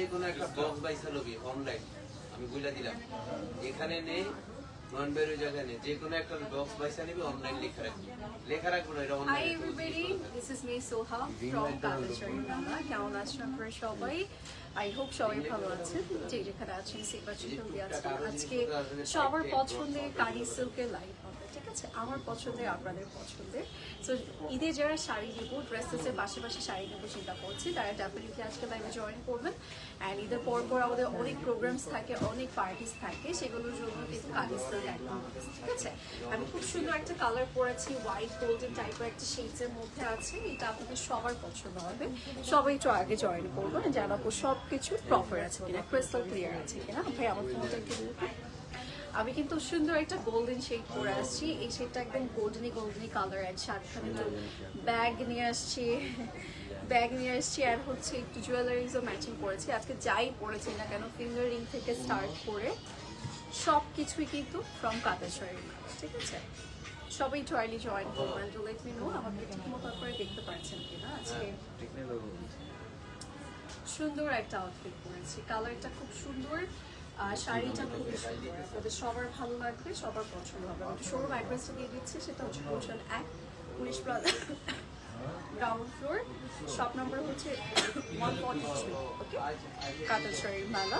যে কোনো একটা বক্স বাইসা লবি অনলাইন আমি বইলা দিলাম এখানে নেই নন বেরো জায়গা নেই যে কোনো একটা বক্স বাইসা নিবি অনলাইন লেখা রাখবো না এটা Hi online everybody, this is me Soha from Kalachari Mala. কেমন আছেন আপনারা সবাই? I hope সবাই ভালো আছেন। যে যেখানে আছেন সেই পাশে চলতে আছেন। আজকে সবার পছন্দের কারি সিল্কের লাইভ হবে, ঠিক আছে? আমার পছন্দের, আপনাদের পছন্দের। সো ঈদে যারা শাড়ি নেবো, ড্রেসেসের পাশাপাশি শাড়ি নেবো চিন্তা করছি, তারা ডেফিনেটলি আজকে লাইভে জয়েন করবেন। অ্যান্ড ঈদের পর আমাদের অনেক প্রোগ্রামস থাকে, অনেক পার্টিস থাকে, সেগুলোর জন্য কিন্তু কারি সিল্ক একদম ঠিক আছে? আমি খুব সুন্দর একটা কালার পরেছি, হোয়াইট গোল্ডেন টাইপের একটা শেডসের মধ্যে আছে। এটা আপনাদের সবার পছন্দ হবে, সবাই একটু আগে জয়েন করবেন, জানাবো সব কিছু প্রপার আছে কিনা, ক্রিস্টাল ক্লিয়ার আছে কিনা। ভাই আমার ফোনটা একটু দেখুন। আমি কিন্তু সুন্দর একটা গোল্ডেন শেড পরে আসছি, এই শেডটা একদম গোল্ডেনি কালার। অ্যান্ড সাথে একটু ব্যাগ নিয়ে আসছি আর হচ্ছে একটু জুয়েলারিজও ম্যাচিং করেছি। আজকে যাই পরেছি না কেন, ফিঙ্গার রিং থেকে স্টার্ট করে সব কিছুই কিন্তু ফ্রম কাতারশাড়ি, ঠিক আছে? সবাই একটু আর্লি জয়েন করবেন। টু লেট মি নো আমাকে ঠিক মতো করে দেখতে পাচ্ছেন কিনা। আজকে সুন্দর একটা আউটফিট পরেছি, কালারটা খুব সুন্দর, আর শাড়িটা খুবই সুন্দর। আপনাদের সবার ভালো লাগবে, সবার পছন্দ হবে। আমি শোরুম অ্যাড্রেসটা দিয়ে দিচ্ছি, সেটা হচ্ছে Gulshan 1 police plaza ground floor, shop number হচ্ছে 143, ওকে? কাতারশাড়ি মেলা।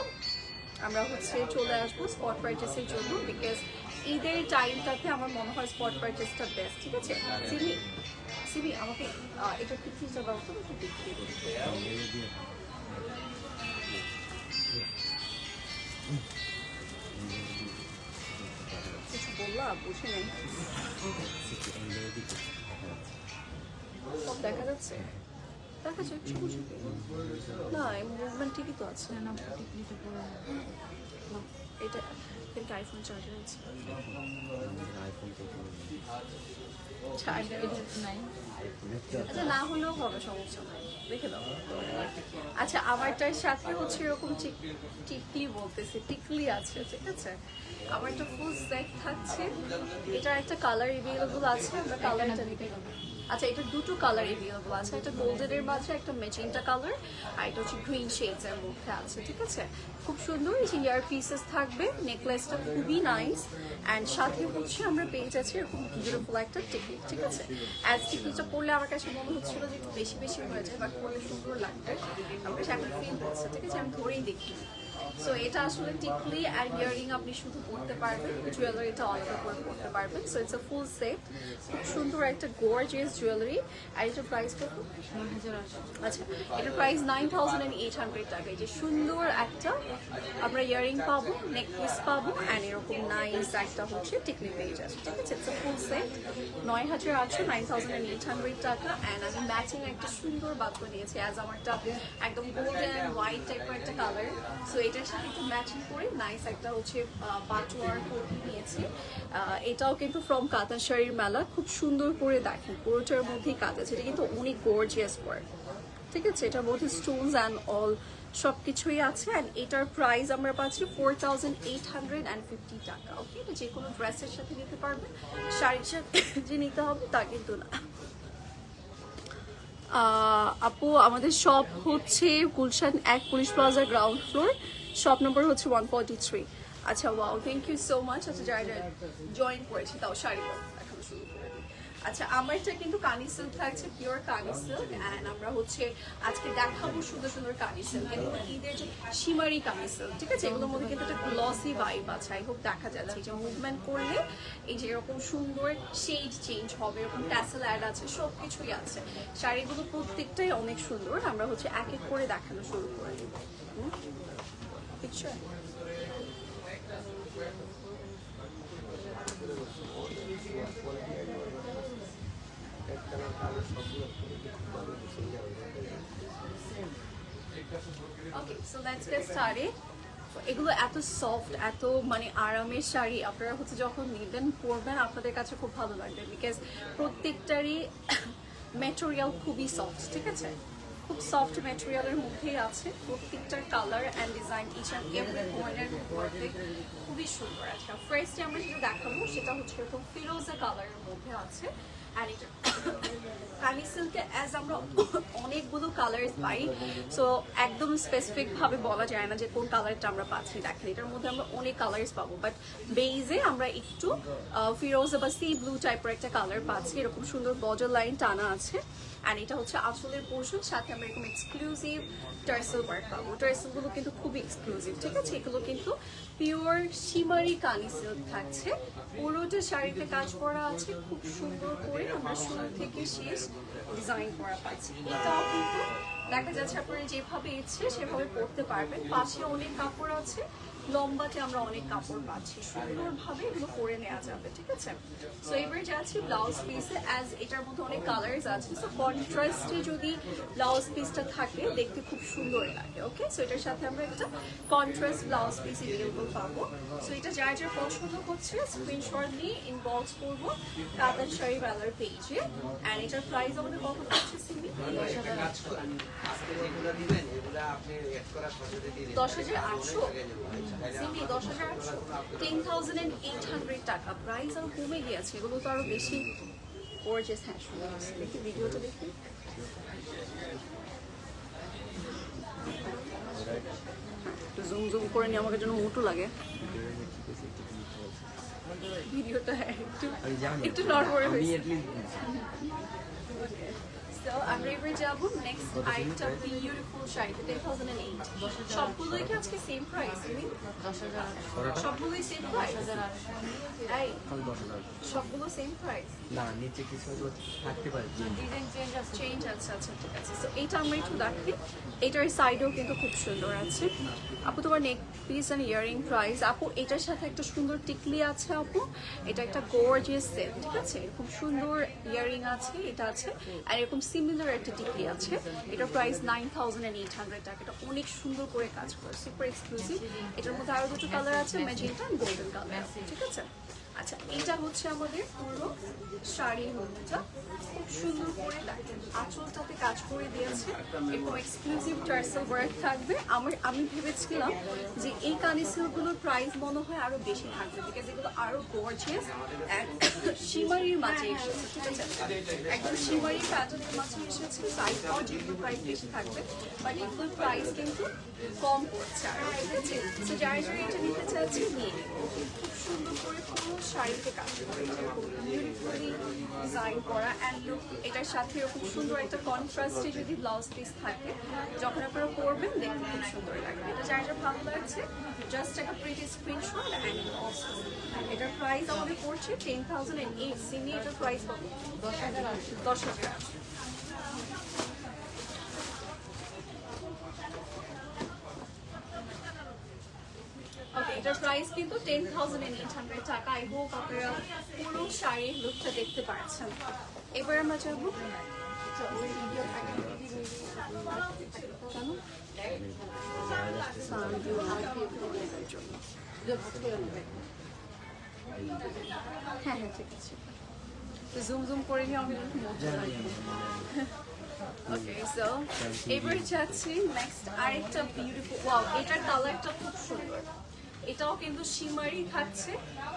আমরা হচ্ছে চলে আসবো স্পট পারচেসের জন্য, বিকজ ঈদের টাইমটাতে আমার মনে হয় স্পট পারচেসটা বেস্ট, ঠিক আছে? সিমি আমাকে এটা পিকচারটা দাও তো, একটু দেখিয়ে দিই। কিছু বললাম বুঝি নাই, সব দেখা যাচ্ছে, দেখা যাচ্ছে একটু বুঝি না, মুভমেন্ট ঠিকই তো আছে না। এটা এটাকে আইফোন চার্জার আছে, আচ্ছা না হলেও হবে, সমস্যা নাই, দেখে দাও। আচ্ছা আমারটার সাথে হচ্ছে এরকম টিকলি বলতেছে, টিকলি আছে, ঠিক আছে? আমার একটা ফুল সেট থাকছে, এটার একটা কালার এভেলেবল আছে, আমরা কালারটা দেখে নেবো। আচ্ছা এটা দুটো কালার এভেলেবল আছে, একটা গোল্ডেনের মাঝে একটা ম্যাজেন্টা কালার, আর এটা হচ্ছে গ্রিন শেডস এর মধ্যে আছে, ঠিক আছে? খুব সুন্দর ইয়ার পিসেস থাকবে, নেকলেসটা খুবই নাইস। অ্যান্ড সাথে হচ্ছে আমরা পেয়ে যাচ্ছি এরকম বিউটিফুল একটা টিকলি, ঠিক আছে? অ্যাজ টিকলিটা পরলে আমার কাছে মনে হচ্ছিল যে একটু বেশি হয়ে যায়, বাট পরলে সুন্দর লাগবে, আমার কাছে এখন ফিল হচ্ছে, ঠিক আছে? আমি ধরেই দেখি। সো এটা আসলে টিকলি অ্যান্ড ইয়ারিং আপনি শুধু পরতে পারবেন, জুয়েলারিটা আলাদা করে পরতে পারবেন। So it's a full set, খুব সুন্দর একটা গর্জিয়াস জুয়েলারি। আর এটার প্রাইস কত? 9,800। আচ্ছা এটার প্রাইস 9,800 টাকা। এই যে সুন্দর একটা আমরা ইয়ারিং পাবো, নেকলেস পাবো, অ্যান্ড এরকম নাইস একটা হচ্ছে টিকলি পেয়ে যাচ্ছে, ঠিক আছে? ইটস আ ফুল সেট, 9,800, 9,800 টাকা। অ্যান্ড আমি ম্যাচিং একটা সুন্দর বাক্য নিয়েছি, অ্যাজ আমারটা একদম গোল্ডেন অ্যান্ড হোয়াইট টাইপের একটা কালার। সো এটার সাথে একটু ম্যাচিং করে নাইস একটা হচ্ছে পাটোয়ার কুর্তি নিয়েছি। এটাও কিন্তু ফ্রম কাতারশাড়ির মেলা, খুব সুন্দর করে দেখেন পুরোটার মধ্যেই কাজ আছে, এটা কিন্তু অনেক গর্জিয়াস ওয়ার্ক, ঠিক আছে? এটার মধ্যে স্টোনস অ্যান্ড অল সব কিছুই আছে। অ্যান্ড এটার প্রাইস আমরা পাচ্ছি 4,850 টাকা, ওকে? এটা যে কোনো ড্রেসের সাথে নিতে পারবেন, শাড়ির সাথে যে নিতে হবে তা কিন্তু না। আপু আমাদের শপ হচ্ছে Gulshan 1 police plaza ground floor, shop number হচ্ছে 143। আচ্ছা wow, thank you so much. আচ্ছা যারা জয়েন করেছি তাও শাড়ি দেখানো শুরু করে দিই। আচ্ছা আমারটা কিন্তু কানি সিল্ক থাকছে, পিওর কানি সিল্ক। অ্যান্ড আমরা হচ্ছে আজকে দেখাবো সুন্দর সুন্দর কানি সিল্ক, এবং ঈদের যে শিমারি কানি সিল্ক, ঠিক আছে? এগুলোর মধ্যে কিন্তু একটা গ্লসি ভাইব আছে, আই হোপ দেখা যাচ্ছে। এই যে মুভমেন্ট করলে এই যে এরকম সুন্দর শেড চেঞ্জ হবে, এরকম ট্যাসেল অ্যাড আছে, সব কিছুই আছে। শাড়িগুলো প্রত্যেকটাই অনেক সুন্দর, আমরা হচ্ছে এক এক করে দেখানো শুরু করে দিব। Picture okay, so let's get started. এগুলো এত সফট, এত মানে আরামের শাড়ি, আপনারা হচ্ছে যখন নেবেন পরবেন আপনাদের কাছে খুব ভালো লাগবে, বিকজ প্রত্যেকটারই ম্যাটেরিয়াল খুবই সফট, ঠিক আছে? খুব সফট ম্যাটেরিয়ালের মধ্যেই আছে, প্রত্যেকটার colour and design each and every পয়েন্টের খুবই সুন্দর। আচ্ছা ফার্স্টে আমরা যেটা দেখাবো সেটা হচ্ছে এরকম ফিরোজা কালারের মধ্যে আছে, আর এটা কামি সিল্কে অ্যাজ আমরা অনেকগুলো কালার্স পাই, সো একদম স্পেসিফিক ভাবে বলা যায় না যে কোন কালারটা আমরা পাচ্ছি। দেখেন এটার মধ্যে আমরা অনেক কালার্স পাবো, বাট বেইজে আমরা একটু ফিরোজা বা সি ব্লু টাইপের একটা কালার পাচ্ছি। এরকম সুন্দর বর্ডার লাইন টানা আছে, অ্যান্ড এটা হচ্ছে আসলের পোর্শন, সাথে আমরা এরকম এক্সক্লুসিভ টার্সেল ওয়ার্ক পাবো। টার্সেলগুলো কিন্তু খুবই এক্সক্লুসিভ, ঠিক আছে? এগুলো কিন্তু পিওর শিমারি কানি সিল্ক থাকছে, পুরোটা শাড়িতে কাজ করা আছে খুব সুন্দর করে। আমরা শুরু থেকে শেষ ডিজাইন করা পাচ্ছি। এটাও কিন্তু দেখা যাচ্ছে আপনারা যেভাবে ইচ্ছে সেভাবে পরতে পারবেন। পাশে অনেক কাপড় আছে, লম্বাতে আমরা অনেক কাপড় পাচ্ছি, সুন্দরভাবে এগুলো পরে নেওয়া যাবে, ঠিক আছে? সো এবার যাচ্ছি ব্লাউজ পিসে, অ্যাজ এটার মধ্যে অনেক কালার্স আছে, সো কন্ট্রাস্টে যদি ব্লাউজ পিসটা থাকে দেখতে খুব সুন্দর লাগে। ওকে, সো এটার সাথে আমরা একটা কন্ট্রাস্ট ব্লাউজ পিস এভেলেবল পাবো। সো এটা যার যার পছন্দ হচ্ছে স্ক্রিনশট নিয়ে ইনবক্স করবো কাতার শাড়ি বেলার পেজে। অ্যান্ড এটার প্রাইস আমাদের কত পড়ছে সিমি? একটা কাজ করেন, আজকে যেগুলো দিবেন এগুলো আপনি এড করার সাথে দিয়ে দিন। 10,800 সিমি, 10,800, 10,800 টাকা প্রাইস আরো কমে গিয়েছে। এগুলো তো আরো বেশি গর্জিয়াস। হ্যাঁ, সুন্দর আছে। দেখি ভিডিওটা দেখি। একটু জুম জুম করে নিয়ে আমাকে যেন মোটু লাগে ভিডিওটা। একটু একটু নড়বড়ে হয়েছে। So, আমরা এবার যাবো নেক্সট আরেকটা বিউটিফুল শাড়ি, 10,008। সবগুলোই কি আজকে সেম প্রাইস? সবগুলোই সেম প্রাইস? এই সবগুলো সেম প্রাইস না, নিচে কিছু থাকতে পারে, চেঞ্জ আছে। আচ্ছা ঠিক আছে, সো এইটা আমরা একটু দেখি। এটার সাইডেও কিন্তু খুব সুন্দর আছে। আপু তোমার নেক পিস অ্যান্ড ইয়ারিং প্রাইস? আপু এটার সাথে একটা সুন্দর টিকলি আছে আপু, এটা একটা গর্জিয়াস সেট, ঠিক আছে? খুব সুন্দর ইয়ারিং আছে, এটা আছে, আর এরকম সিমিলার একটা টিকলি আছে। এটার প্রাইস 9,800 টাকা। এটা অনেক সুন্দর করে কাজ করে, সুপার এক্সক্লুসিভ। এটার মধ্যে আরো দুটো কালার আছে, ম্যাজেন্টা আর গোল্ডেন কালার, ঠিক আছে? আচ্ছা, এটা হচ্ছে আমাদের পুরো শাড়ির মধ্যে খুব সুন্দর করে দেখেন আঁচলটাতে কাজ করে দিয়েছে, এরকম এক্সক্লুসিভ টার্সেল ওয়ার্ক থাকবে। আমি ভেবেছিলাম যে এই কানি সিল্কগুলোর প্রাইস মনে হয় আরো বেশি থাকবে, বিকজ এগুলো আরো গর্জিয়াস শিমারির মাঝে এসেছে, ঠিক আছে? একদম শিমারি প্যাটার্নের মাঝে এসেছে, সাইজ পাওয়ার যেগুলো প্রাইস বেশি থাকবে, বাট এগুলোর প্রাইস কিন্তু কম পড়ছে আর, ঠিক আছে? তো যারা যারা এটা নিতে চাচ্ছে নিয়ে নিন। খুব সুন্দর করে পুরো শাড়িতে কাজ করে, এরকম বিউটিফুলি ডিজাইন করা। অ্যান্ড লুক এটার সাথে এরকম সুন্দর একটা কন্ট্রাস্টে যদি ব্লাউজ পিস থাকে, যখন আপনারা পরবেন দেখতে খুব সুন্দর লাগবে। এটা যার যা ভালো লাগছে জাস্ট একটা প্রিটি স্ক্রিনশট অ্যান্ড অলসো। এটার প্রাইস আমাদের পড়ছে 10,008। সিমি এটার প্রাইস কত? 10,000। ওকে, এটার প্রাইস কিন্তু 10,800 টাকা। আই হোপ আপনারা পুরো শাড়ির লুকটা দেখতে পাচ্ছেন। এবার আমরা যাবো হ্যাঁ হ্যাঁ ঠিক আছে, জুম জুম করে নিয়ে আমি মজা লাগবে। ওকে, সো এবার যাচ্ছি নেক্সট আরেকটা বিউটিফুল। ওয়াও, এটার কালারটা খুব সুন্দর। এটাও কিন্তু শিমারি থাকছে,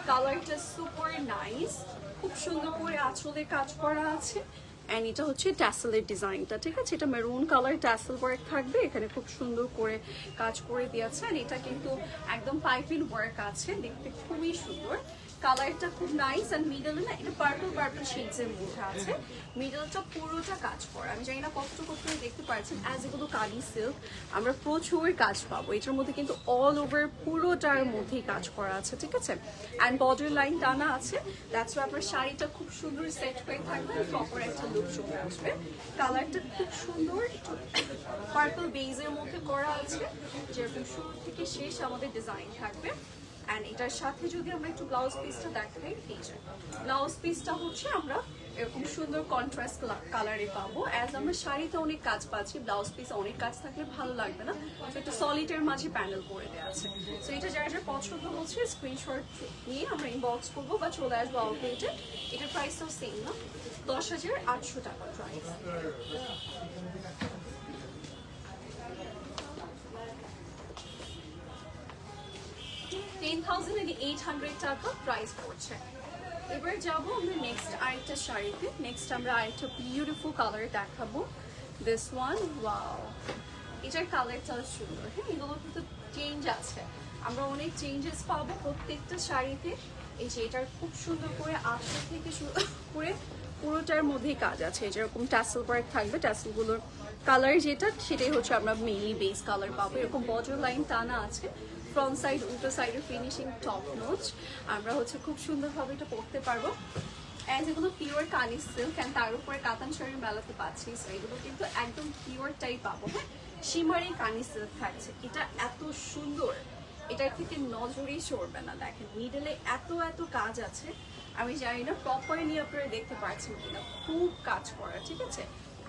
কালারটা সুপার নাইস, খুব সুন্দর করে আঁচলে কাজ করা আছে। অ্যান্ড এটা হচ্ছে ট্যাসেলের ডিজাইনটা, ঠিক আছে? এটা মেরুন কালার ট্যাসেল ওয়ার্ক থাকবে, এখানে খুব সুন্দর করে কাজ করে দিয়েছে। আর এটা কিন্তু একদম পাইপিং ওয়ার্ক আছে, দেখতে খুবই সুন্দর। কালারটা খুব নাইস। অ্যান্ড মিডলে না এটা পার্পল শেডসের মধ্যে আছে, মিডলটা পুরোটা কাজ করা। আমি জানি না কতটুকু দেখতে পাচ্ছেন, অ্যাজ এগুলো কালি সিল্ক আমরা প্রচুর কাজ পাবো এটার মধ্যে, কিন্তু অল ওভার পুরোটার মধ্যেই কাজ করা আছে, ঠিক আছে? অ্যান্ড বর্ডার লাইন টানা আছে, দ্যাটস ওয়াই আপনার শাড়িটা খুব সুন্দর সেট হয়ে থাকবে, প্রপার একটা লুক চলে আসবে। কালারটা খুব সুন্দর, একটু পার্পল বেজের মধ্যে করা আছে, যেরকম শুরু থেকে শেষ আমাদের ডিজাইন থাকবে। অ্যান্ড এটার সাথে যদি আমরা একটু ব্লাউজ পিসটা দেখাই, এই যে ব্লাউজ পিসটা হচ্ছে আমরা এরকম সুন্দর কন্ট্রাস্ট কালারে পাবো। অ্যাজ আমরা শাড়িতে অনেক কাজ পাচ্ছি, ব্লাউজ পিসে অনেক কাজ থাকলে ভালো লাগবে না, তো একটু সলিডের মাঝে প্যানেল করে দেওয়া আছে। সো এটা যার যার পছন্দ হচ্ছে স্ক্রিনশট নিয়ে আমরা ইনবক্স করবো বা চলে আসবো আউটলেটে। এটার প্রাইসটাও সেম না, 10,800 টাকা প্রাইস। 10,800 টাকা প্রাইস পড়ছে। এবার যাবো আমরা নেক্সট আরেকটা শাড়িতে। নেক্সট আমরা আরেকটা বিউটিফুল কালার দেখাবো। দিস ওয়ান, ওয়াও, এটার কালারটাও সুন্দর। হ্যাঁ, এগুলো কিন্তু চেঞ্জ আছে, আমরা অনেক চেঞ্জেস পাবো প্রত্যেকটা শাড়িতে। এই যে এটার খুব সুন্দর করে আঁচল থেকে শুরু করে পুরোটার মধ্যেই কাজ আছে। যেরকম টাসেল ওয়ার্ক থাকবে, টাসেলগুলোর কালার যেটা সেটাই হচ্ছে আমরা মেইনলি বেস কালার পাবো। এরকম বর্ডার লাইন টানা আছে, ফ্রন্ট সাইড উল্টো সাইডের ফিনিশিং টপ নোচ। আমরা হচ্ছে খুব সুন্দরভাবে এটা পরতে পারবো। অ্যান্ড এগুলো পিওর কানি সিল্ক, অ্যান্ড তার উপরে কাতান শাড়ির মেলাতে পাচ্ছি। সো এগুলো কিন্তু একদম পিওর টাইপ পাবো। হ্যাঁ, শিমারি কানি সিল্ক থাকছে। এটা এত সুন্দর, এটার থেকে নজরেই সরবে না। দেখেন মিডলে এত এত কাজ আছে, আমি জানি না প্রপারলি আপনারা দেখতে পাচ্ছেন কিনা, খুব কাজ করা, ঠিক আছে।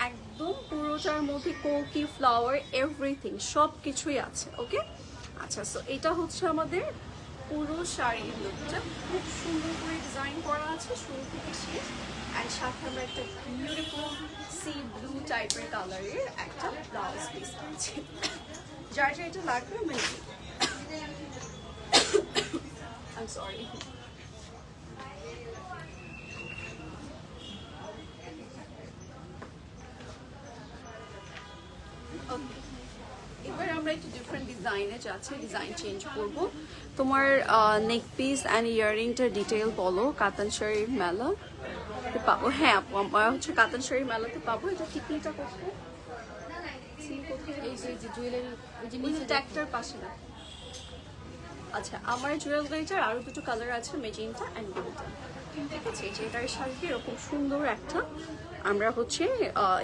একদম পুরোটার মধ্যে কোকি ফ্লাওয়ার এভরিথিং সব কিছুই আছে। ওকে, আচ্ছা, সো এটা হচ্ছে আমাদের পুরো শাড়ির লুকটা। খুব সুন্দর করে ডিজাইন করা আছে শুরু থেকে শেষ। অ্যান্ড সাথে আমরা একটা বিউটিফুল সি ব্লু টাইপের কালারের একটা ব্লাউজ পিস পাচ্ছি। যার যা এটা লাগবে মানে I'm sorry. Okay. এবার আমরা একটু ডিফারেন্ট ডিজাইনে যাচ্ছি, ডিজাইন চেঞ্জ করব। তোমার নেক পিস অ্যান্ড ইয়াররিংটার ডিটেল বলো। কাতান শাড়ির মেলা পাবো। হ্যাঁ আপু, আমরা হচ্ছে কাতান শাড়ির মেলাতে পাবো। এটা টিকলিটা কোথায়? এই যে জুয়েলারি ওই যে নিচে ট্যাগটার পাশে না। আচ্ছা, আমার জুয়েলারিটার আরো দুটো কালার আছে, মেজেন্টা অ্যান্ড গোল্ডেন। ঠিক আছে, এই যে এটার সাথে এরকম সুন্দর একটা আমরা হচ্ছে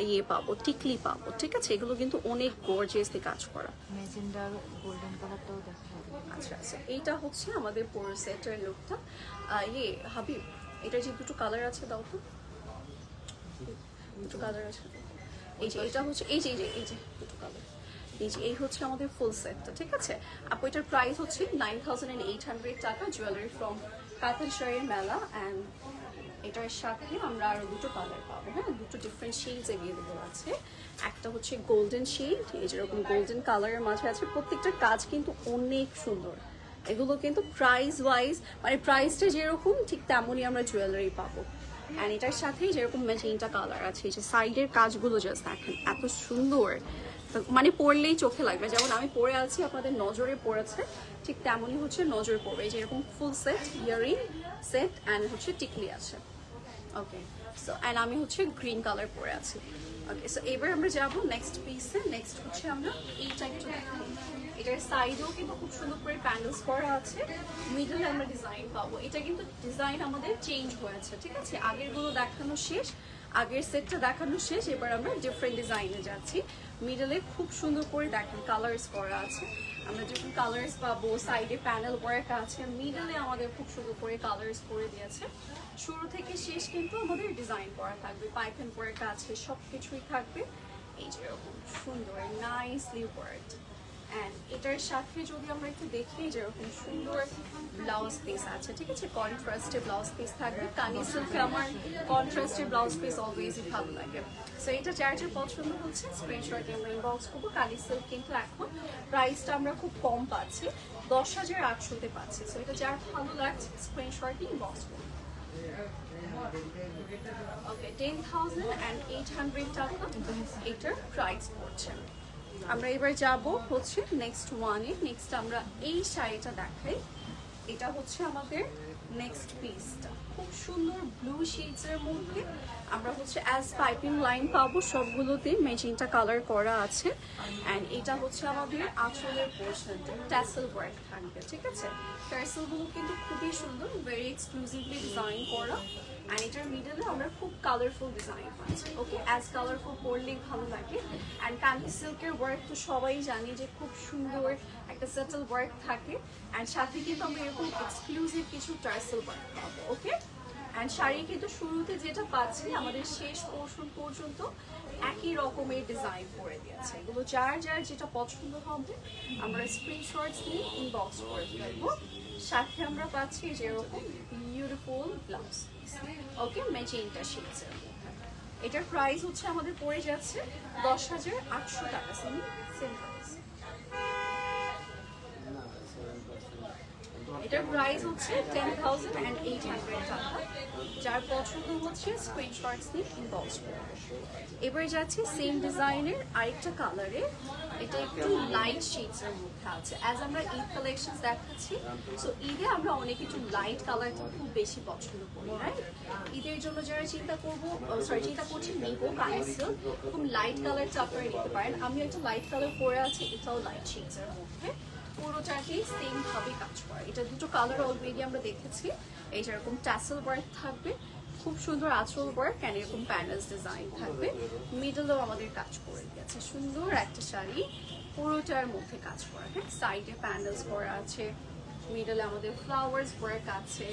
ইয়ে পাবো, টিকলি পাবো। ঠিক আছে, এগুলো কিন্তু অনেক গর্জিয়াসলি কাজ করা। ম্যাজেন্ডার গোল্ডেন কালারটাও দেখা যাবে। আচ্ছা আচ্ছা, এইটা হচ্ছে আমাদের পুরো সেটের লুকটা। ইয়ে হাবিব, এটা যে দুটো কালার আছে দাও তো, দুটো কালার আছে। এই যে এটা হচ্ছে এই যে দুটো কালার। এই হচ্ছে আমাদের ফুল সেটটা। ঠিক আছে আপু, এটার প্রাইস হচ্ছে 9,800 টাকা, জুয়েলারি ফ্রম কাতান শাড়ির মেলা। অ্যান্ড এটার সাথে আমরা আরো দুটো কালার পাবো। হ্যাঁ, দুটো ডিফারেন্ট শেডস অ্যাভেলেবল আছে। একটা হচ্ছে গোল্ডেন শেড, এই যেরকম গোল্ডেন কালারের মাঝে আছে। প্রত্যেকটা কাজ কিন্তু অনেক সুন্দর। এগুলো কিন্তু প্রাইস ওয়াইজ মানে প্রাইসটা যেরকম ঠিক তেমনই আমরা জুয়েলারি পাবো। অ্যান্ড এটার সাথে যেরকম ম্যাজেন্টা কালার আছে, এই যে সাইডের কাজগুলো জাস্ট দেখেন এত সুন্দর, মানে পরলেই চোখে লাগবে। যেমন আমি পরে আছি, আপনাদের নজরে পড়েছে, ঠিক তেমনই হচ্ছে নজরে পড়বে। এই যে এরকম full set earring set and হচ্ছে টিকলি আছে। ওকে, সো অ্যান্ড আমি হচ্ছে গ্রিন কালার পরে আছি। ওকে, সো এবার আমরা যাবো নেক্সট পিসে। নেক্সট হচ্ছে আমরা এই টাইপটা দেখাবো। এটার সাইডেও কিন্তু খুব সুন্দর করে প্যান্ডেলস করা আছে। মিডলে আমরা ডিজাইন পাবো। এটা কিন্তু ডিজাইন আমাদের চেঞ্জ হয়েছে। ঠিক আছে, আগেরগুলো দেখানো শেষ, আগের সেটটা দেখানো শেষ। এবার আমরা ডিফারেন্ট ডিজাইনে যাচ্ছি। মিডলে খুব সুন্দর করে দেখেন কালার্স করা আছে। আমরা যখন কালার্স পাবো, সাইডে প্যানেল ওয়ার্ক আছে, মিডলে আমাদের খুব সুন্দর করে কালার্স করে দিয়েছে। শুরু থেকে শেষ কিন্তু আমাদের ডিজাইন করা থাকবে, পাইপেন ওয়ার্ক আছে, সব কিছুই থাকবে। এই যে এরকম সুন্দর নাইসলি ওয়ার্ক। অ্যান্ড এটার সাথে যদি আমরা একটু দেখি, যেরকম সুন্দর ব্লাউজ পিস আছে। ঠিক আছে, কন্ট্রাস্টে ব্লাউজ পিস থাকবে। কানি সিল্কে আমার কন্ট্রাস্টে ব্লাউজ পিস অলওয়েজই ভালো লাগে। সো এটা যার যার পছন্দ হচ্ছে স্ক্রিনশট আমরা ইনবক্স করবো। কানি সিল্ক কিন্তু এখন প্রাইসটা আমরা খুব কম পাচ্ছি, 10,800-তে পাচ্ছি। সো এটা যার ভালো লাগছে স্ক্রিনশট ইনবক্স করবো। ওকে, 10,800 টাকা এটার প্রাইস পড়ছে। আমরা এবার যাব হচ্ছে নেক্সট ওয়ানে। নেক্সট আমরা এই শাড়িটা দেখাই। এটা হচ্ছে আমাদের নেক্সট পিসটা, খুব সুন্দর ব্লু শেডসের মধ্যে আমরা হচ্ছে অ্যাজ পাইপিং লাইন পাবো, সবগুলোতে ম্যাজেন্টা কালার করা আছে। অ্যান্ড এটা হচ্ছে আমাদের আঁচলের পোর্শনটা, ট্যাসেল ওয়ার্ক থাকবে। ঠিক আছে, ট্যাসেলগুলো কিন্তু খুবই সুন্দর, ভেরি এক্সক্লুসিভলি ডিজাইন করা। অ্যান্ড এটার মিডলে আমরা খুব কালারফুল ডিজাইন পাচ্ছি। ওকে, অ্যাজ কালারফুল পরলেই ভালো লাগে। অ্যান্ড কানি সিল্কের ওয়ার্ক তো সবাই জানি যে খুব সুন্দর একটা সেটেল ওয়ার্ক থাকে। অ্যান্ড সাথে কিন্তু আমরা এরকম এক্সক্লুসিভ কিছু টার্সেল ওয়ার্ক পাবো। ওকে, অ্যান্ড শাড়ি কিন্তু শুরুতে যেটা পাচ্ছি আমাদের শেষ পোর্শন পর্যন্ত একই রকমের ডিজাইন করে দিয়েছে। এগুলো যার যার যেটা পছন্দ হবে আমরা স্ক্রিনশটস নিয়ে ইনবক্স করে ফেলবো। সাথে আমরা পাচ্ছি যেরকম বিউটিফুল ব্লাউজ। ওকে, ম্যাজেন্টা শেডসের মধ্যে এটার প্রাইস হচ্ছে আমাদের পড়ে যাচ্ছে 10,800 টাকা। Same price. এটার প্রাইস হচ্ছে 10,800 টাকা। যার পছন্দ হচ্ছে স্ক্রিনশটস নিয়ে ইনবক্স করবে। এবার যাচ্ছি সেম ডিজাইনের আরেকটা কালারে, এটা একটু লাইট শেডসের মধ্যে আছে। অ্যাজ আমরা ঈদ কালেকশন দেখাচ্ছি, সো ঈদে আমরা অনেক একটু লাইট কালারটা খুব বেশি পছন্দ করি, রাইট? ঈদের জন্য যারা চিন্তা করছি নিবো কানেসিল, এরকম লাইট কালারটা আপনারা নিতে পারেন। আমি একটা লাইট কালার পরে আছি, এটাও লাইট শেডসের মধ্যে, পুরোটাকেই সেম ভাবে কাজ করা। এটা দুটো কালার অলরেডি আমরা দেখেছি। এই যেরকম ট্যাসেল ওয়ার্ক থাকবে, খুব সুন্দর আঁচল ওয়ার্ক, অ্যান্ড এরকম প্যানেলস ডিজাইন থাকবে। মিডলেও আমাদের কাজ করে দিয়েছে, সুন্দর একটা শাড়ি পুরোটার মধ্যে কাজ করা। হ্যাঁ, সাইডে প্যানেলস করা আছে, মিডলে আমাদের ফ্লাওয়ার্স ওয়ার্ক আছে।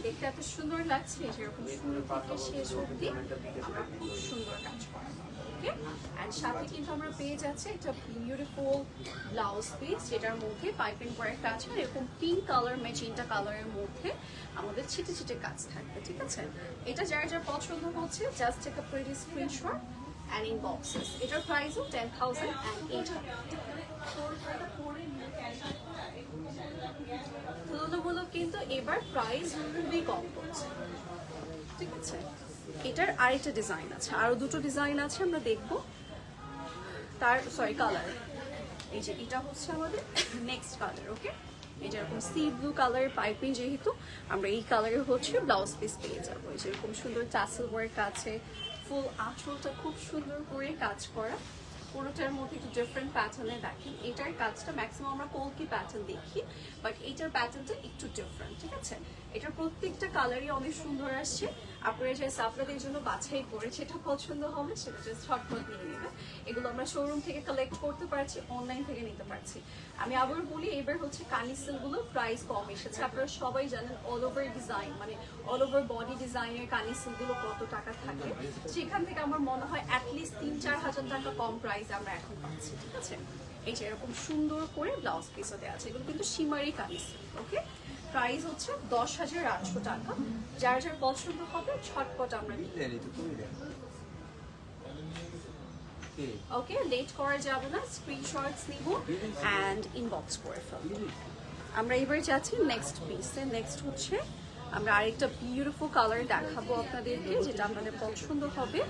দেখতে এত সুন্দর লাগছে, যেরকম শুরু থেকে শেষ অবধি আমরা খুব সুন্দর কাজ করা। ওকে, অ্যান্ড সাথে কিন্তু আমরা পেয়ে যাচ্ছি একটা বিউটিফুল ব্লাউজ পিস, যেটার মধ্যে পাইপিং ওয়ার্ক আছে, আর এরকম পিঙ্ক কালার ম্যাজেন্টা কালারের মধ্যে আমাদের ছিটে ছিটে কাজ থাকবে। ঠিক আছে, এটা যার যার পছন্দ হচ্ছে just take a pretty screenshot and in boxes. এটার প্রাইসও 10,800। তুলনামূলক কিন্তু এবার প্রাইস খুবই কম পড়ছে। ঠিক আছে, এটার আরেকটা ডিজাইন আছে, আরো দুটো ডিজাইন আছে আমরা দেখবো। কালার, এই যে এটা হচ্ছে আমাদের নেক্সট কালার। ওকে, এই যেরকম সি ব্লু কালারের পাইপিং, যেহেতু আমরা এই কালারের হচ্ছে ব্লাউজ পিস পেয়ে যাবো। এই যেরকম সুন্দর টাসেল ওয়ার্ক আছে, ফুল আঁচলটা খুব সুন্দর করে কাজ করা, পুরোটার মধ্যে একটু ডিফারেন্ট প্যাটার্নে দেখেন। এটার কাজটা ম্যাক্সিমাম আমরা কলকি প্যাটার্ন দেখি, বাট এটার প্যাটার্নটা একটু ডিফারেন্ট। ঠিক আছে, এটার প্রত্যেকটা কালারই অনেক সুন্দর আসছে। আপনারা যে আপনাদের জন্য বাছাই করে যেটা পছন্দ হবে সেটা জাস্ট ঝটপট নিয়ে নেবে। এগুলো আমরা শোরুম থেকে কালেক্ট করতে পারছি, অনলাইন থেকে নিতে পারছি। আমি আবার বলি, এবার হচ্ছে কানিসেলগুলো প্রাইস কম এসেছে। আপনারা সবাই জানেন অল ওভার ডিজাইন, মানে অল ওভার বডি ডিজাইনের কানিসেলগুলো কত টাকা থাকে। সেখান থেকে আমার মনে হয় অ্যাটলিস্ট 3-4 হাজার টাকা কম প্রাইসে আমরা এখন পাচ্ছি। ঠিক আছে, এই যে এরকম সুন্দর করে ব্লাউজ পিসও দেওয়া আছে। এগুলো কিন্তু শিমারি কানিসেল। ওকে, প্রাইস হচ্ছে 10,800 টাকা। যার যার পছন্দ হবে ঝটপট আমরা নিই। ওকে, লেট করা যাবে না, স্ক্রিনশটস নিব অ্যান্ড ইনবক্স করে ফেলবো। আমরা এবার যাচ্ছি নেক্সট পিসে। নেক্সট হচ্ছে আমরা আরেকটা বিউটিফুল কালার দেখাবো আপনাদেরকে, যেটা আপনাদের পছন্দ হবে।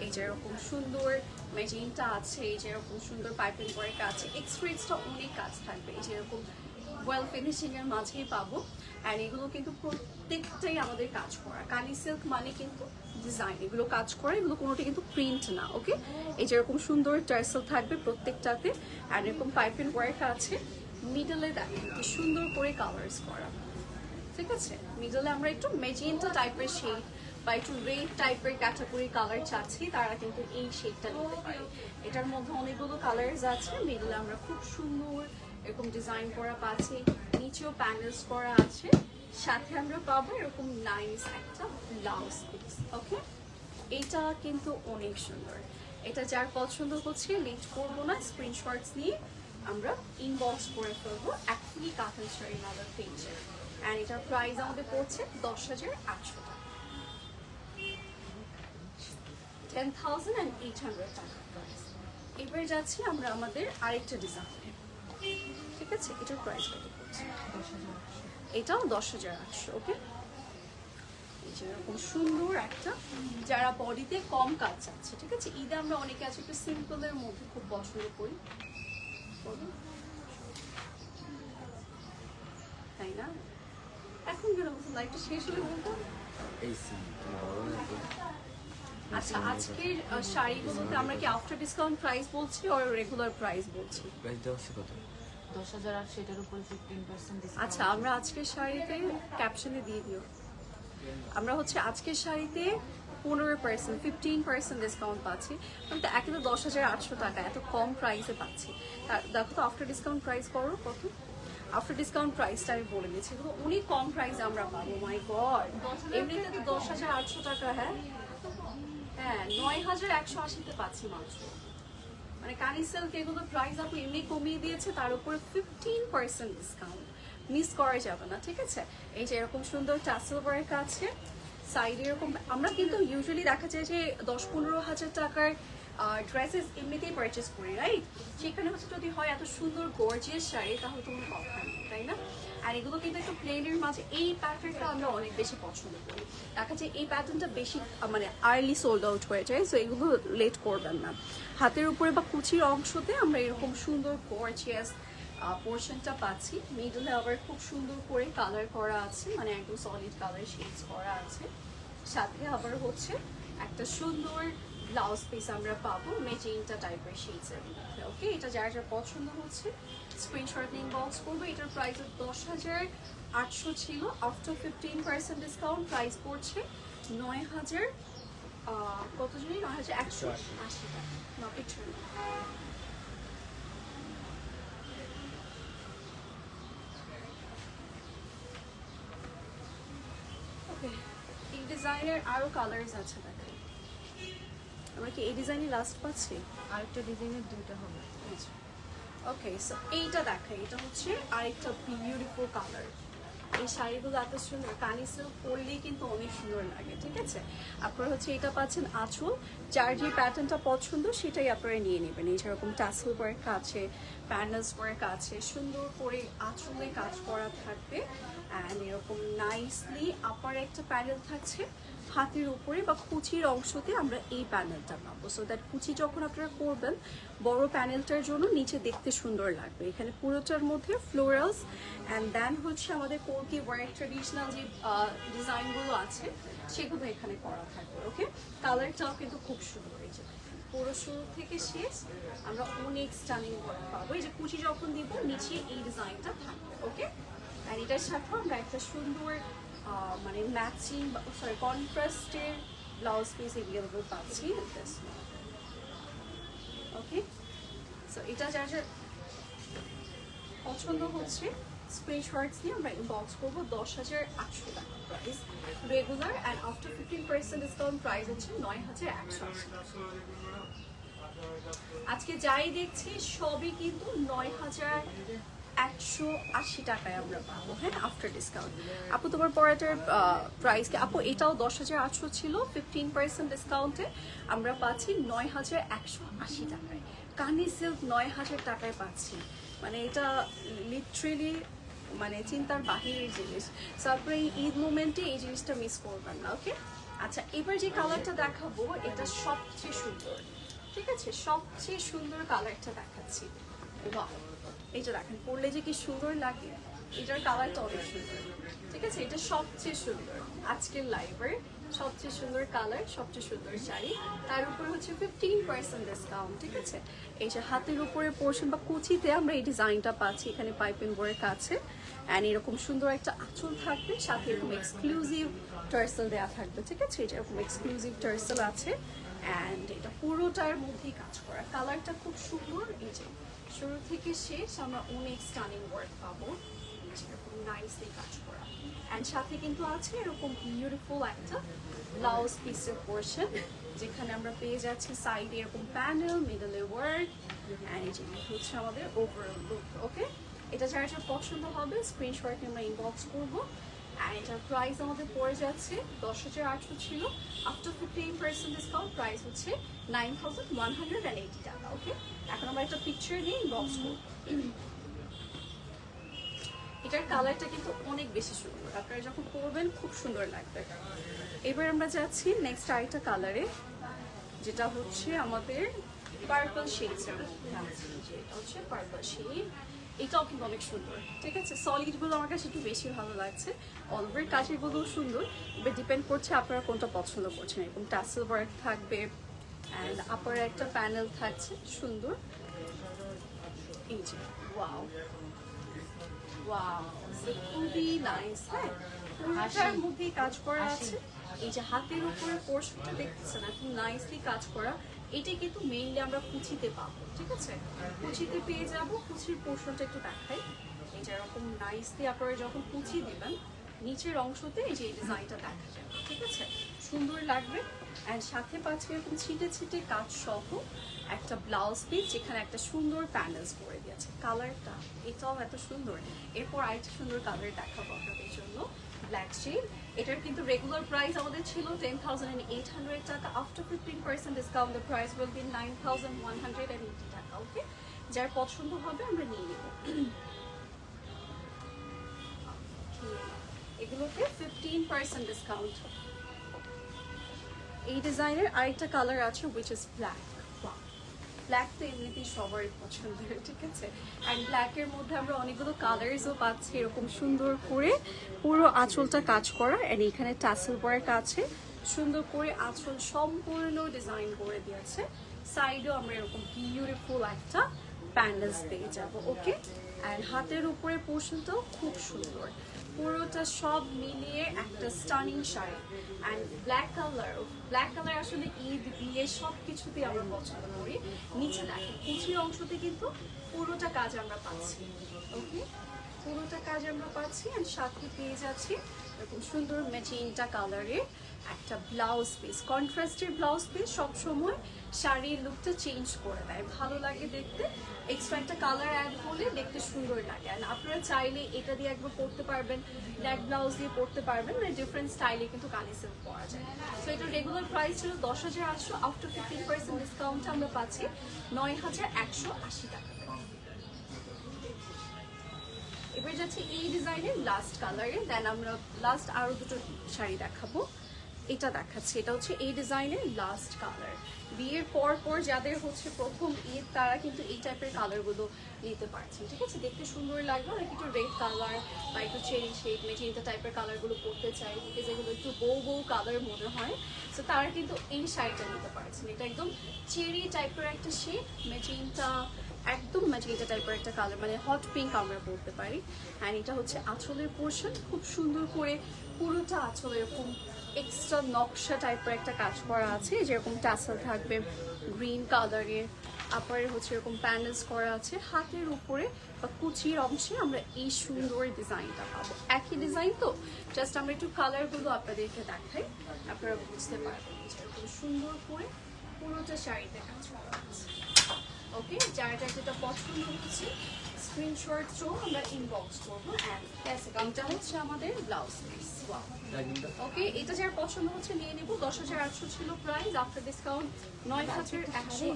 এই যে এরকম সুন্দর ম্যাজেন্টা আছে, এই যে এরকম সুন্দর পাইপিং ওয়ার্ক আছে, এক্সট্রিক্সটা অনেক কাজ থাকবে। এই যে এরকম ওয়েল ফিনিশিং এর মাঝেই পাবো। অ্যান্ড এগুলো কিন্তু প্রত্যেকটাই আমাদের কাজ করা। কানি সিল্ক মানে কিন্তু ডিজাইন, এগুলো কাজ করা, এগুলো কোনোটা কিন্তু প্রিন্ট না। ওকে, এই যেরকম সুন্দর টার্সেল থাকবে প্রত্যেকটাতে, অ্যান্ড এরকম পাইপিং ওয়ার্ক আছে। মিডলে দেখেন কি সুন্দর করে কালার্স করা। ঠিক আছে, মিডলে আমরা একটু মেজেন্টা টাইপের শেড বা একটু রেড টাইপের ক্যাটাগরি কালার চাচ্ছি, তারা কিন্তু এই শেডটা নিতে পারে। এটার মধ্যে অনেকগুলো কালার্স আছে। মিডলে আমরা খুব সুন্দর এরকম ডিজাইন করা পাচ্ছি, নিচেও প্যানেলস করা আছে, সাথে আমরা পাবো এরকম নাইস একটা ব্লাউজ পিস। ওকে, এটা কিন্তু অনেক সুন্দর। এটা যার পছন্দ হচ্ছে লেট করবো না, স্ক্রিনশটস নিয়ে আমরা ইনবক্স করে ফেলবো একই কাঁথা শাড়ি আমাদের পেজে। অ্যান্ড এটার প্রাইস আমাদের পড়ছে 10,800 টাকা, 10,800 টাকা প্রাইস। এবার যাচ্ছি আমরা আমাদের আরেকটা ডিজাইনে। ঠিক আছে, এটার প্রাইস কত পড়ছে? এটাও 10,800। ওকে, এই যে এরকম সুন্দর একটা, যারা বডিতে কম কাজ চাচ্ছে। ঠিক আছে, ঈদে আমরা অনেকে আছে একটু সিম্পলের মধ্যে খুব পছন্দ করি, তাই না? এখন কেন লাইফটা শেষ হলে বলতো। আচ্ছা, আজকের শাড়িগুলোতে আমরা কি আফটার ডিসকাউন্ট প্রাইস বলছি আর রেগুলার প্রাইস বলছি? প্রাইস দেওয়া আছে কত? 10,800, এটার উপরে 15% ডিসকাউন্ট। আচ্ছা, আমরা আজকের শাড়িতে ক্যাপশনে দিয়ে দিও, আমরা হচ্ছে আজকের শাড়িতে 15%, 15% ডিসকাউন্ট পাচ্ছি। কিন্তু একে তো 10,800 টাকা এত কম প্রাইসে পাচ্ছি। দেখো তো আফটার ডিসকাউন্ট প্রাইস করো কত। আফটার ডিসকাউন্ট প্রাইসটা আমি বলে দিচ্ছি, এগুলো অনেক কম প্রাইসে আমরা পাবো। মাই গড, এমনিতে তো 10,800 টাকা। হ্যাঁ হ্যাঁ, 9,180-তে পাচ্ছি মাত্র। মানে কানি সিল্ক এগুলো প্রাইস আপনি এমনি কমিয়ে দিয়েছে, তার উপরে 15% ডিসকাউন্ট, মিস করা যাবে না। ঠিক আছে, এই যে এরকম সুন্দর টাসেল ওয়ার্ক আছে, সাইডে এরকম। আমরা কিন্তু ইউজুয়ালি দেখা যায় যে 10-15 হাজার টাকার ড্রেসেস এমনিতেই পারচেস করি, রাইট? সেখানে হচ্ছে যদি হয় এত সুন্দর গর্জিয়াস শাড়ি তাহলে তো কোনো কথা নেই, তাই না? আর এগুলো কিন্তু একটু প্লেনের মাঝে এই প্যাটার্নটা আমরা অনেক বেশি পছন্দ করি। দেখা যায় এই প্যাটার্নটা বেশি মানে আর্লি সোল্ড আউট হয়ে যায়, সো এগুলো লেট করবেন না। হাতের উপরে বা কুচির অংশতে আমরা এরকম সুন্দর গর্জিয়াস পোর্শনটা পাচ্ছি। মিডলে আবার খুব সুন্দর করে কালার করা আছে, মানে একদম সলিড কালার শেডস করা আছে। সাথে আবার হচ্ছে একটা সুন্দর ব্লাউজ পিস আমরা পাবো মেজেন্টা টাইপের শেডসের মধ্যে। ওকে, এটা যার যার পছন্দ হচ্ছে স্ক্রিনশট নিয়ে ইনবক্স করবো। এটার প্রাইস 10,800 ছিল, আফটার 15% ডিসকাউন্ট প্রাইস পড়ছে 9,000 কত জানি 9,180 টাকা। না পিছনে ওকে, এই ডিজাইনের আরো কালার্স আছে দেখেন। আমরা কি এই ডিজাইনই লাস্ট পাচ্ছি? আরেকটা ডিজাইনের দুইটা হবে। ওকে, সো এইটা দেখাই, এটা হচ্ছে আরেকটা বিউটিফুল কালার। এই শাড়িগুলো এত সুন্দর, কানি সিল্ক পরলেই কিন্তু অনেক সুন্দর লাগে, ঠিক আছে? আপনারা হচ্ছে এটা পাচ্ছেন আঁচল, যার যে প্যাটার্নটা পছন্দ সেটাই আপনারা নিয়ে নেবেন। এই যেরকম টাসেল ওয়ার্ক আছে, প্যানেলস ওয়ার্ক আছে, সুন্দর করে আঁচলে কাজ করা থাকবে। অ্যান্ড এরকম নাইসলি আপার একটা প্যানেল থাকছে, হাতের উপরে বা কুচির অংশতে আমরা এই প্যানেলটা পাবো। সো দ্যাট কুচি যখন আপনারা করবেন বড় প্যানেলটার জন্য নিচে দেখতে সুন্দর লাগবে। এখানে পুরোটার মধ্যে ফ্লোরালস অ্যান্ড দেন হচ্ছে আমাদের কোলকি ওয়ার্ক ট্রেডিশনাল যে ডিজাইনগুলো আছে সেগুলো এখানে করা থাকবে। ওকে, কালারটাও কিন্তু খুব সুন্দর। এই যে পুরো শুরু থেকে শেষ আমরা অনেক স্টানিং পাবো। এই যে কুচি যখন দিব নিচে এই ডিজাইনটা থাকবে। ওকে, আর এটার সাথে আমরা একটা সুন্দর মানে ম্যাচিং সরি কন্ট্রাস্টের ব্লাউজ পিস এভেলেবল পাচ্ছি। ওকে, সো এটা যার যার পছন্দ হচ্ছে স্ক্রিনশটস দিয়ে আমরা ইনবক্স করবো। 10,800 টাকা price regular, and after 15% discount price হচ্ছে 9,180। আজকে যাই দেখছি সবই কিন্তু 9,180 টাকায় আমরা পাবো, হ্যাঁ, আফটার ডিসকাউন্ট। আপু তোমার পরাটার প্রাইস কি আপু? এটাও 10,800 ছিল, 15% ডিসকাউন্টে আমরা পাচ্ছি 9,180 টাকায়। কানি সিল্ক 9,000 টাকায় পাচ্ছি, মানে এটা লিটারেলি মানে চিন্তার বাহিরের জিনিস। তারপরে এই ঈদ মোমেন্টে এই জিনিসটা মিস করবেন না। ওকে, আচ্ছা এবার যে কালারটা দেখাবো এটা সবচেয়ে সুন্দর, ঠিক আছে? সবচেয়ে সুন্দর কালারটা দেখাচ্ছি। বাহ, এইটা দেখেন পরলে যে কি সুন্দর লাগে, এটার কালারটা অনেক সুন্দর, ঠিক আছে? এটা সবচেয়ে সুন্দর আজকের লাইভের সবচেয়ে সুন্দর কালার, সবচেয়ে সুন্দর শাড়ি, তার উপর হচ্ছে 15% ডিসকাউন্ট, ঠিক আছে? এই যে হাতের উপরে পোর্শন বা কুচিতে আমরা এই ডিজাইনটা পাচ্ছি, এখানে পাইপিং ওয়ার্ক আছে অ্যান্ড এরকম সুন্দর একটা আঁচল থাকবে, সাথে এরকম এক্সক্লুসিভ টার্সেল দেওয়া থাকবে, ঠিক আছে? এই যে এরকম এক্সক্লুসিভ টার্সেল আছে অ্যান্ড এটা পুরোটার মধ্যেই কাজ করা। কালারটা খুব সুন্দর। এই যে শুরু থেকে শেষ আমরা অনেক স্টানিং ওয়ার্ক পাবো, এরকম নাইসলি কাজ করা। অ্যান্ড সাথে কিন্তু আছে এরকম বিউটিফুল একটা ব্লাউজ পিসের পোর্শন, যেখানে আমরা পেয়ে যাচ্ছি সাইডে এরকম প্যানেল, মিডলে ওয়ার্ক অ্যান্ড এই যে হচ্ছে আমাদের ওভারঅল লুক। ওকে, এটা যার যার পছন্দ হবে স্ক্রিনশট আমরা ইনবক্স করবো। অ্যান্ড এটার প্রাইস আমাদের পড়ে যাচ্ছে 10,800 ছিল, আফটার 15% ডিসকাউন্ট প্রাইস হচ্ছে 9,180 টাকা। ওকে, এখন আমরা একটা পিকচার নিয়ে ইনবক্স করবো। এটার কালারটা কিন্তু অনেক বেশি সুন্দর, আপনারা যখন পরবেন খুব সুন্দর লাগবে। এবার আমরা যাচ্ছি নেক্সট আরেকটা কালারে, যেটা হচ্ছে আমাদের পার্পল শেডসের মধ্যে আছে। এটা হচ্ছে পার্পল শেড, এটাও কিন্তু অনেক সুন্দর, ঠিক আছে? সলিডগুলো আমার কাছে একটু বেশি ভালো লাগছে, অলওভার কাজেরগুলোও সুন্দর, এবার ডিপেন্ড করছে আপনারা কোনটা পছন্দ করছেন। এরকম টাসেল ওয়ার্ক থাকবে অ্যান্ড আপার একটা প্যানেল থাকছে সুন্দর। এই যে ওয়াও ওয়াও, খুবই নাইস, হ্যাঁ, পুরোটার মধ্যেই কাজ করা আছে। এই যে হাতের উপরে পোর্শনটা দেখতেছেন একদম নাইসলি কাজ করা, এটা কিন্তু মেইনলি আমরা কুচিতে পাবো, ঠিক আছে? কুচিতে পেয়ে যাব। কুচির পোর্শনটা একটু দেখাই, এই যে এরকম নাইসলি আপনারা যখন কুচি দেবেন নিচের অংশতে এই যে এই ডিজাইনটা দেখা যাবে, ঠিক আছে? সুন্দর লাগবে। অ্যান্ড সাথে পাচ্ছি এরকম ছিটে ছিটে কাজ সহ একটা ব্লাউজ পিস, যেখানে একটা সুন্দর প্যানেলস করে দেওয়া আছে কালারটা, এটাও এত সুন্দর। এরপর আরেকটা সুন্দর কালার দেখাবো আপনাদের জন্য, ব্ল্যাক শেড। এটার কিন্তু রেগুলার প্রাইস আমাদের ছিল 10,800 টাকা। After 15% discount the price will be 9,180 টাকা। ওকে, যার পছন্দ হবে আমরা নিয়ে নেব। এগুলোতে 15% ডিসকাউন্ট। এই ডিজাইনের আরেকটা কালার আছে উইচ ইজ ব্ল্যাক। ব্ল্যাক তো এমনিতেই সবারই পছন্দের, ঠিক আছে। অ্যান্ড ব্ল্যাকের মধ্যে আমরা অনেকগুলো কালার্সও পাচ্ছি, এরকম সুন্দর করে পুরো আঁচলটা কাজ করা, অ্যান্ড এখানে টাসেল ওয়ার্ক আছে, সুন্দর করে আঁচল সম্পূর্ণ ডিজাইন করে দিয়েছে। সাইডেও আমরা এরকম বিউটিফুল একটা প্যান্ডেলস পেয়ে যাবো। ওকে, অ্যান্ড হাতের উপরে পোর্শনটাও খুব সুন্দর, পুরোটা সব মিলিয়ে একটা stunning sari. And black colour আসলে ঈদ বিয়ে সব কিছুতেই আমরা পছন্দ করি। নিচে দেখো কুচির অংশতে কিন্তু পুরোটা কাজ আমরা পাচ্ছি। ওকে, পুরোটা কাজ আমরা পাচ্ছি। অ্যান্ড সাথে পেয়ে যাচ্ছি এরকম সুন্দর ম্যাজেন্টা কালারের একটা ব্লাউজ পিস। কন্ট্রাস্টের ব্লাউজ পিস সবসময় শাড়ির লুকটা চেঞ্জ করে দেয়, ভালো লাগে দেখতে। এক্সট্রা একটা কালার অ্যাড হলে দেখতে সুন্দর লাগে। আর আপনারা চাইলে এটা দিয়ে একবার পরতে পারবেন, ব্ল্যাক ব্লাউজ দিয়ে পরতে পারবেন, মানে ডিফারেন্ট স্টাইলে কিন্তু কানি সিল্ক পরা যায়। সো এটার রেগুলার প্রাইস ছিল 10,800, আফটার 15% ডিসকাউন্টে আমরা পাচ্ছি 9,180 টাকা। এবার যাচ্ছি এই ডিজাইনের লাস্ট কালারে, দেন আমরা লাস্ট আরো দুটো শাড়ি দেখাবো। এটা দেখাচ্ছি, এটা হচ্ছে এই ডিজাইনের লাস্ট কালার। বিয়ের পর পর যাদের হচ্ছে প্রথম ঈদ তারা কিন্তু এই টাইপের কালারগুলো নিতে পারছেন, ঠিক আছে। দেখতে সুন্দর লাগবে, অনেক একটু রেড কালার বা একটু চেরি শেড মেজেন্টা টাইপের কালারগুলো পরতে চাই, বিকজ এগুলো একটু বউ কালার মনে হয়। সো তারা কিন্তু এই শাড়িটা নিতে পারছেন। এটা একদম চেরি টাইপের একটা শেড, মেজেন্টা, একদম ম্যাজেন্টা টাইপের একটা কালার, মানে হট পিঙ্ক আমরা বলতে পারি। অ্যান্ড এটা হচ্ছে আঁচলের পোর্শন, খুব সুন্দর করে পুরোটা আঁচল এরকম এক্সট্রা নকশা টাইপের একটা কাজ করা আছে, যেরকম টাসেল থাকবে গ্রিন কালারের, আপারে হচ্ছে এরকম প্যানেলস করা আছে। হাতের উপরে বা কুচির অংশে আমরা এই সুন্দর ডিজাইনটা পাবো। একই ডিজাইন তো, জাস্ট আমরা একটু কালারগুলো আপনাদেরকে দেখাই, আপনারা বুঝতে পারবেন। যেরকম সুন্দর করে পুরোটা শাড়িতে কাজ করা আছে। ওকে, যার যেটা পছন্দ হচ্ছে স্ক্রিনশট থ্রু আমরা ইনবক্স করবো। এটা হচ্ছে আমাদের ব্লাউজ পিস। ওকে, এটা যার পছন্দ হচ্ছে নিয়ে নেব। 10,800 ছিল প্রাইস, আফটার ডিসকাউন্ট 9,180।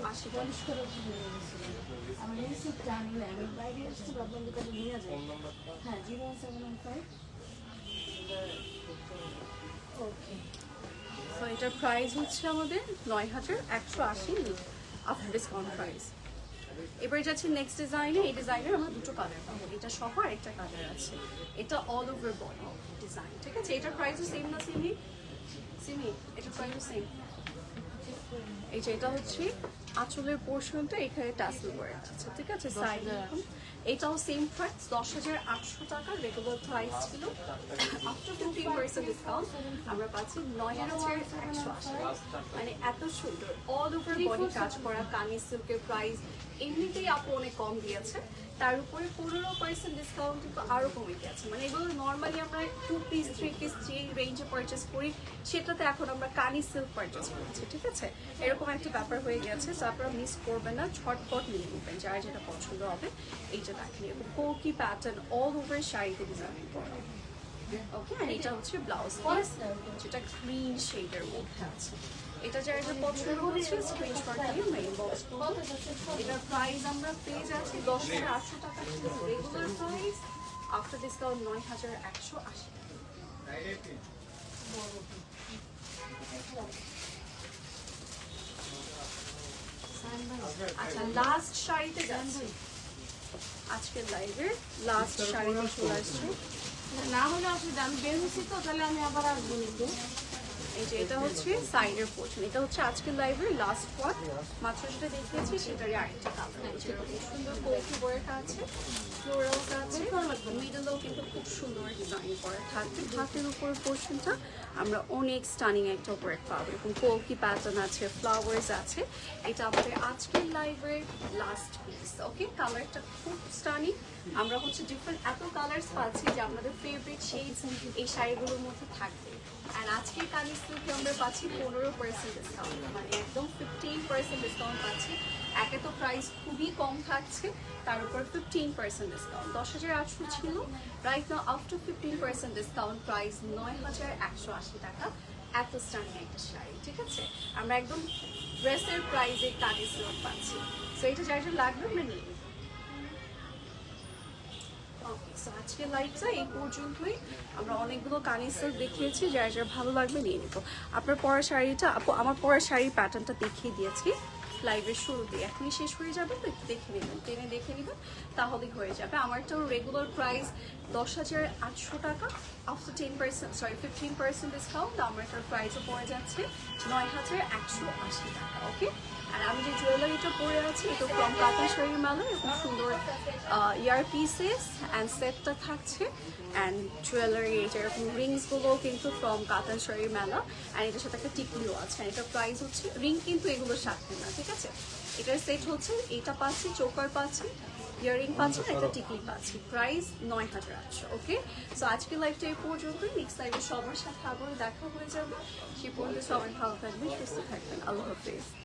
ওকে, তো এটার প্রাইস হচ্ছে আমাদের 9,180 আফটার ডিসকাউন্ট প্রাইস। এবার যাচ্ছে নেক্সট ডিজাইনে। এই ডিজাইনের আমরা দুটো কালার পাবো, এটা সহ একটা কালার আছে। এটা অল ওভার বডি ডিজাইন, ঠিক আছে। এটার প্রাইসও সেম না সিমি? এটার প্রাইসও সেম। এই যে এটা হচ্ছে আঁচলের পোর্শনটা, এখানে টাসেল ওয়ার্ক আছে, ঠিক আছে। সাইড এটাও সেম প্রাইস 10,800 টাকা। রেগুলার প্রাইস ছিল, আফটার 15% ডিসকাউন্ট আমরা পাচ্ছি 9,180। মানে এত সুন্দর অল ওভার বডি কাজ করা কানি সিল্কের প্রাইস এমনিতেই আপু অনেক কম দিয়েছে, তার উপরে 15% ডিসকাউন্ট কিন্তু আরও কমে গিয়েছে। মানে এগুলো নর্মালি আমরা 2 পিস 3 পিস যে রেঞ্জে পারচেস করি সেটাতে এখন আমরা কানি সিল্ক পারচেস করছি, ঠিক আছে। এরকম একটা ব্যাপার হয়ে গেছে। সো আপনারা মিস করবেন না, ঝটপট নিয়ে নেবেন যার যেটা পছন্দ হবে। এইটা দেখেন এবং কোকি প্যাটার্ন অল ওভার শাড়িতে ডিজাইন করা। ওকে, আর এটা হচ্ছে ব্লাউজ পিস, যেটা গ্রিন শেডের মধ্যে আছে। এটা যার যে পছন্দ হচ্ছে স্ক্রিনশট দিয়ে মেইল বক্স করব। এটার প্রাইস আমরা পেয়ে যাচ্ছি 10,800 টাকা, রেগুলার প্রাইস আফটার ডিসকাউন্ট 9,180 টাকা। আচ্ছা, লাস্ট শাড়িতে যাচ্ছি, আজকের লাইভের লাস্ট শাড়িতে চলে আসছে। না হলে অসুবিধা, আমি বের হচ্ছি তো, তাহলে আমি আবার আসবো নিতে। এই যে এটা হচ্ছে সাইডের পোর্শন, এটা হচ্ছে আজকের লাইভের লাস্ট ওয়ান। মাত্র যেটা দেখিয়েছি সেটারই আরেকটা কালার। সুন্দর কোকি ওয়ার্ক আছে, ফ্লোরালস আছে, মিডলেও কিন্তু খুব সুন্দর ডিজাইন করা থাকবে। হাতের উপর পোর্শনটা আমরা অনেক স্টানিং একটা ওয়ার্ক পাবো, এরকম কোকি প্যাটার্ন আছে, ফ্লাওয়ার্স আছে। এটা আমাদের আজকের লাইভের লাস্ট পিস। ওকে, কালারটা খুব স্টানিং। আমরা হচ্ছে ডিফারেন্ট এত কালার্স পাচ্ছি যে আমাদের ফেভারিট শেডস এই শাড়িগুলোর মধ্যে থাকবে। আর আজকের কানি সিল্কে আমরা পাচ্ছি 15% ডিসকাউন্ট, মানে একদম 15% ডিসকাউন্ট পাচ্ছি একে তো প্রাইস খুবই কম থাকছে, তার উপর 15% ডিসকাউন্ট। 10,800 ছিল, right now after 15% discount price 9,180 টাকা। এত স্ট্যান্ডার্ড একটা শাড়ি, ঠিক আছে? আমরা একদম ড্রেসের প্রাইসে কাটি সিল্ক পাচ্ছি। সো এটা যার যার লাগবে আমরা নিয়ে নিই। ওকে, সো আজকে লাইভটা এই পর্যন্তই। আমরা অনেকগুলো কানি সিল্ক দেখিয়েছি, যার যার ভালো লাগবে নিয়ে নিব। আপনার পরা শাড়িটা আপু, আমার পরা শাড়ির প্যাটার্নটা দেখিয়ে দিয়েছি লাইভের শুরুতে, এখনই শেষ হয়ে যাবে তো একটু দেখে নেবেন, টেনে দেখে নেবেন তাহলেই হয়ে যাবে। আমারটাও রেগুলার প্রাইস 10,800 টাকা, আফটার 15% ডিসকাউন্ট আমারটার প্রাইসও পড়ে যাচ্ছে 9,180 টাকা। ওকে, আর আমি যে জুয়েলারিটা পরে আছি এটা ফ্রম কাতান শাড়ির মেলা, এরকম সুন্দর ইয়ার পিসেস অ্যান্ড সেটটা থাকছে, অ্যান্ড জুয়েলারি যেরকম রিংসগুলোও কিন্তু ফ্রম কাতান শাড়ির মেলা, অ্যান্ড এটার সাথে একটা টিকলিও আছে। অ্যান্ড এটার প্রাইস হচ্ছে, রিং কিন্তু এগুলোর সাথে না, ঠিক আছে? এটার সেট হচ্ছে, এটা পাচ্ছি, চোকার পাচ্ছি, ইয়াররিং পাচ্ছি, আর একটা টিকলি পাচ্ছি, প্রাইস 9,800। ওকে, সো আজকে লাইভটা এই পর্যন্ত। নেক্সট লাইভে সবার সাথে আবার দেখা হয়ে যাবে। সে পর্যন্ত সবাই ভালো থাকবেন, সুস্থ থাকবেন। আল্লাহ হাফেজ।